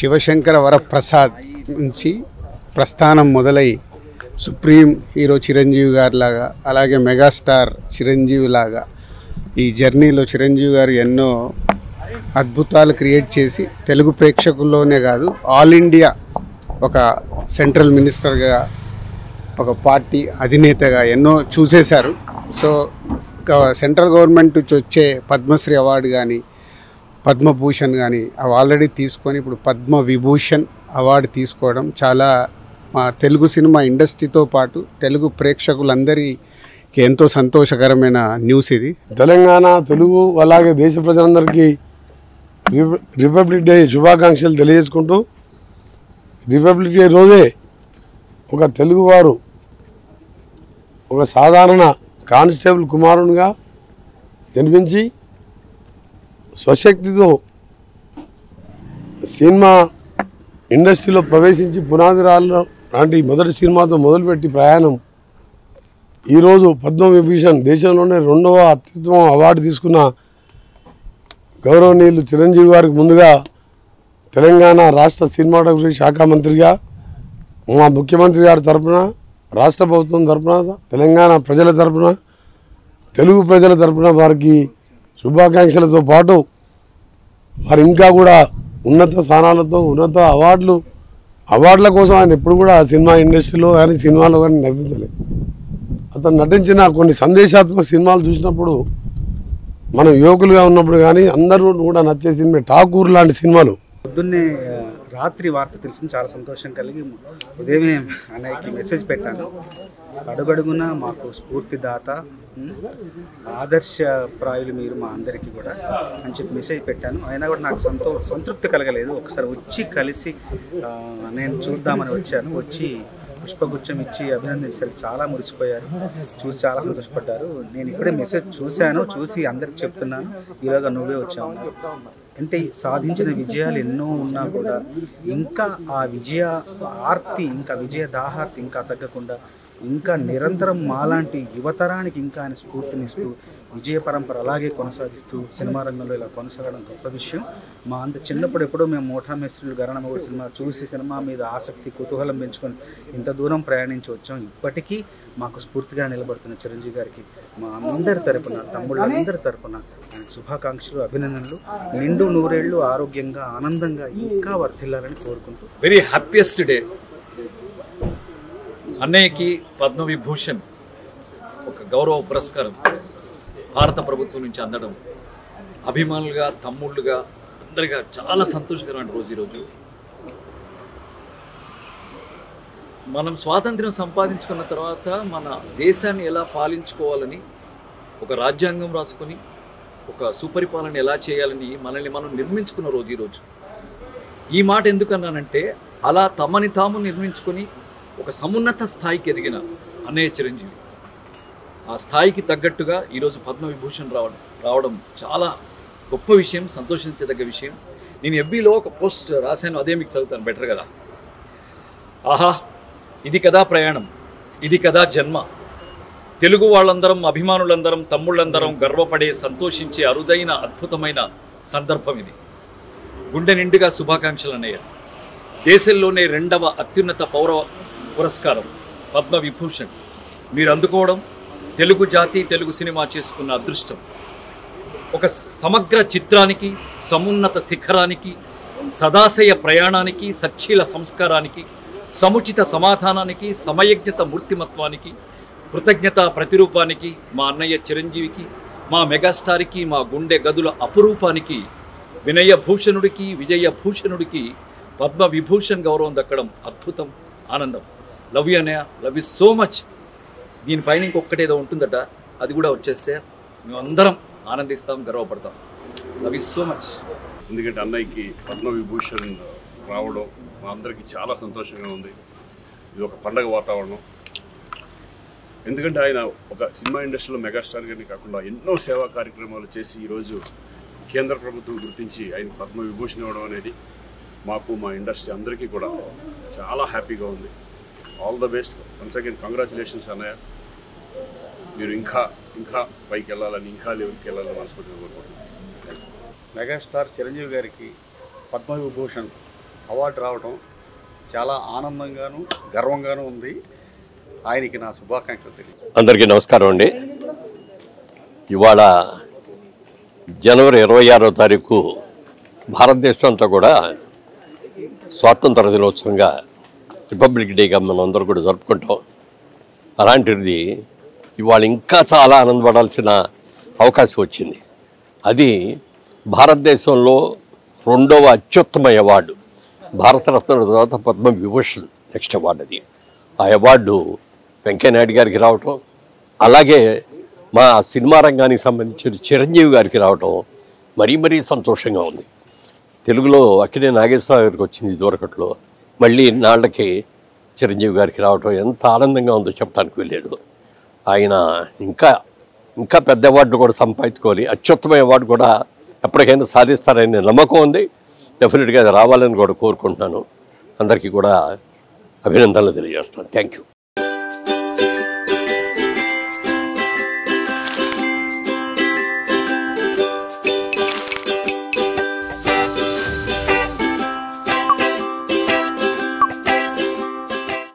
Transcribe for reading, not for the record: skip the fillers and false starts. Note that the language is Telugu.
శివశంకర వరప్రసాద్ నుంచి ప్రస్థానం మొదలై సుప్రీం హీరో చిరంజీవి గారి లాగా, అలాగే మెగాస్టార్ చిరంజీవి లాగా ఈ జర్నీలో చిరంజీవి గారు ఎన్నో అద్భుతాలు క్రియేట్ చేసి తెలుగు ప్రేక్షకుల్లోనే కాదు ఆల్ ఇండియా ఒక సెంట్రల్ మినిస్టర్గా, ఒక పార్టీ అధినేతగా ఎన్నో చూసేశారు. సో సెంట్రల్ గవర్నమెంట్ నుంచి వచ్చే పద్మశ్రీ అవార్డు కానీ, పద్మభూషణ్ కానీ అవి ఆల్రెడీ తీసుకొని ఇప్పుడు పద్మ విభూషణ్ అవార్డు తీసుకోవడం చాలా మా తెలుగు సినిమా ఇండస్ట్రీతో పాటు తెలుగు ప్రేక్షకులందరికీ ఎంతో సంతోషకరమైన న్యూస్ ఇది. తెలంగాణ తెలుగు అలాగే దేశ ప్రజలందరికీ రిపబ్లిక్ డే శుభాకాంక్షలు తెలియజేసుకుంటూ, రిపబ్లిక్ డే రోజే ఒక తెలుగువారు ఒక సాధారణ కానిస్టేబుల్ కుమారునిగా జన్మించి స్వశక్తితో సినిమా ఇండస్ట్రీలో ప్రవేశించి పునాది రాళ్ళ లాంటి మొదటి సినిమాతో మొదలుపెట్టి ప్రయాణం ఈరోజు పద్మవిభూషణ్ దేశంలోనే 2వ అత్యుత్తమ అవార్డు తీసుకున్న గౌరవనీయులు చిరంజీవి గారికి ముందుగా తెలంగాణ రాష్ట్ర సినిమాటోగ్రఫీ శాఖ మంత్రిగా మా ముఖ్యమంత్రి గారి తరఫున, రాష్ట్ర ప్రభుత్వం తరఫున, తెలంగాణ ప్రజల తరఫున, తెలుగు ప్రజల తరఫున వారికి శుభాకాంక్షలతో పాటు వారు ఇంకా కూడా ఉన్నత స్థానాలతో ఉన్నత అవార్డుల కోసం ఆయన ఎప్పుడు కూడా సినిమా ఇండస్ట్రీలో కానీ సినిమాలో కానీ నటించలేదు. అతను నటించిన కొన్ని సందేశాత్మక సినిమాలు చూసినప్పుడు మనం యువకులుగా ఉన్నప్పుడు కానీ అందరూ కూడా నచ్చే సినిమా ఠాకూర్ లాంటి సినిమాలు. పొద్దున్నే రాత్రి వార్త తెలిసింది, చాలా సంతోషం కలిగి ఉదయమే అన్నయ్యకి మెసేజ్ పెట్టాను. అడుగడుగున మాకు స్ఫూర్తిదాత, ఆదర్శప్రాయులు మీరు మా అందరికీ కూడా అని చెప్పి మెసేజ్ పెట్టాను. అయినా కూడా నాకు సంతృప్తి కలగలేదు. ఒకసారి వచ్చి కలిసి నేను చూద్దామని వచ్చాను. వచ్చి పుష్పగుచ్చం ఇచ్చి అభినందించారు. చాలా మురిసిపోయారు, చూసి చాలా సంతోషపడ్డారు. నేను ఇప్పుడే మెసేజ్ చూసి అందరికి చెప్తున్నాను, ఈలోగా నువ్వే వచ్చావు. అంటే సాధించిన విజయాలు ఎన్నో ఉన్నా కూడా ఇంకా ఆ విజయ ఆర్తి, ఇంకా విజయ దాహార్తి ఇంకా తగ్గకుండా ఇంకా నిరంతరం మాలాంటి యువతరానికి ఇంకా ఆయన స్ఫూర్తినిస్తూ విజయ పరంపర అలాగే కొనసాగిస్తూ సినిమా రంగంలో ఇలా కొనసాగడం గొప్ప విషయం. మా అంత చిన్నప్పుడు ఎప్పుడో మేము మోఠా మేస్త్రులు గరణమగూడు సినిమా చూసి సినిమా మీద ఆసక్తి, కుతూహలం పెంచుకొని ఇంత దూరం ప్రయాణించి వచ్చాం. ఇప్పటికీ మాకు స్ఫూర్తిగా నిలబడుతున్న చిరంజీవి గారికి మా అందరి తరపున, తమ్ముళ్ళందరి తరపున శుభాకాంక్షలు, అభినందనలు. నిండు నూరేళ్లు ఆరోగ్యంగా ఆనందంగా ఇంకా వర్ధిల్లాలని కోరుకుంటూ వెరీ హ్యాపీయెస్ట్ డే. అన్నయ్యకి పద్మవిభూషణ్ ఒక గౌరవ పురస్కారం భారత ప్రభుత్వం నుంచి అందడం అభిమానులుగా, తమ్ముళ్ళుగా అందరిగా చాలా సంతోషకరమైన రోజు ఈరోజు. మనం స్వాతంత్ర్యం సంపాదించుకున్న తర్వాత మన దేశాన్ని ఎలా పాలించుకోవాలని ఒక రాజ్యాంగం రాసుకొని ఒక సుపరిపాలన ఎలా చేయాలని మనల్ని మనం నిర్మించుకున్న రోజు ఈరోజు. ఈ మాట ఎందుకన్నానంటే అలా తమని తాము నిర్మించుకొని ఒక సమున్నత స్థాయికి ఎదిగిన అన్నయ్య చిరంజీవి ఆ స్థాయికి తగ్గట్టుగా ఈరోజు పద్మవిభూషణ్ రావడం చాలా గొప్ప విషయం, సంతోషించదగ్గ విషయం. నేను ఎఫ్బీలో ఒక పోస్ట్ రాశాను, అదే మీకు చదువుతాను, బెటర్ కదా. ఆహా, ఇది కదా ప్రయాణం, ఇది కదా జన్మ. తెలుగు వాళ్ళందరం, అభిమానులందరం, తమ్ముళ్ళందరం గర్వపడే, సంతోషించే అరుదైన అద్భుతమైన సందర్భం ఇది. గుండె నిండుగా శుభాకాంక్షలు అన్నయ్య. దేశంలోనే 2వ అత్యున్నత పౌర పురస్కారం పద్మవిభూషణ్ మీరు అందుకోవడం తెలుగు జాతి, తెలుగు సినిమా చేసుకున్న అదృష్టం. ఒక సమగ్ర చిత్రానికి, సమున్నత శిఖరానికి, సదాశయ ప్రయాణానికి, సచ్చీల సంస్కారానికి, సముచిత సమాధానానికి, సమయజ్ఞత మూర్తిమత్వానికి, కృతజ్ఞత ప్రతిరూపానికి, మా అన్నయ్య చిరంజీవికి, మా మెగాస్టార్కి, మా గుండె గదుల అపురూపానికి, వినయభూషణుడికి, విజయభూషణుడికి పద్మవిభూషణ్ గౌరవం దక్కడం అద్భుతం, ఆనందం. లవ్ యూ అన్నయ్య, లవ్ యూ సో మచ్. దీనిపైన ఇంకొకటేదో ఉంటుందట, అది కూడా వచ్చేస్తే మేమందరం ఆనందిస్తాం, గర్వపడతాం. Love you so much. ఎందుకంటే అన్నయ్యకి పద్మవిభూషణ్ రావడం మా అందరికీ చాలా సంతోషంగా ఉంది. ఇది ఒక పండగ వాతావరణం. ఎందుకంటే ఆయన ఒక సినిమా ఇండస్ట్రీలో మెగాస్టార్ గారిని కాకుండా ఎన్నో సేవా కార్యక్రమాలు చేసి ఈరోజు కేంద్ర ప్రభుత్వం గుర్తించి ఆయన పద్మవిభూషణ్ ఇవ్వడం అనేది మాకు, మా ఇండస్ట్రీ అందరికీ కూడా చాలా హ్యాపీగా ఉంది. All the best. Once again congratulations అన్నయ్య. మీరు ఇంకా పైకి వెళ్ళాలని, ఇంకా లెవెల్కి వెళ్ళాలని మనస్ఫూర్తిగా కోరుకుంటున్నాను. మెగాస్టార్ చిరంజీవి గారికి పద్మవిభూషణ్ అవార్డు రావడం చాలా ఆనందంగాను గర్వంగాను ఉంది. ఆయనకి నా శుభాకాంక్షలు తెలియదు. అందరికీ నమస్కారం అండి. ఇవాళ జనవరి 26వ తారీఖు భారతదేశం అంతా కూడా స్వాతంత్ర దినోత్సవంగా రిపబ్లిక్ డేగా మనం అందరూ కూడా జరుపుకుంటాం. అలాంటిది ఇవాళ ఇంకా చాలా ఆనందపడాల్సిన అవకాశం వచ్చింది. అది భారతదేశంలో 2వ అత్యుత్తమ అవార్డు, భారతరత్న తర్వాత పద్మవిభూషణ్ నెక్స్ట్ అవార్డు. అది ఆ అవార్డు వెంకయ్యనాయుడు గారికి రావటం, అలాగే మా సినిమా రంగానికి సంబంధించిన చిరంజీవి గారికి రావటం మరీ సంతోషంగా ఉంది. తెలుగులో అక్కినే నాగేశ్వరరావు గారికి వచ్చింది దూరకట్లో, మళ్ళీ నాళ్ళకి చిరంజీవి గారికి రావటం ఎంత ఆనందంగా ఉందో చెప్పడానికి వెళ్ళలేదు. ఆయన ఇంకా పెద్ద అవార్డు కూడా సంపాదించుకోవాలి, అత్యుత్తమ అవార్డు కూడా ఎప్పటికైనా సాధిస్తారనే నమ్మకం ఉంది. డెఫినెట్గా అది రావాలని కూడా కోరుకుంటున్నాను. అందరికీ కూడా అభినందనలు తెలియజేస్తున్నాను. Thank you.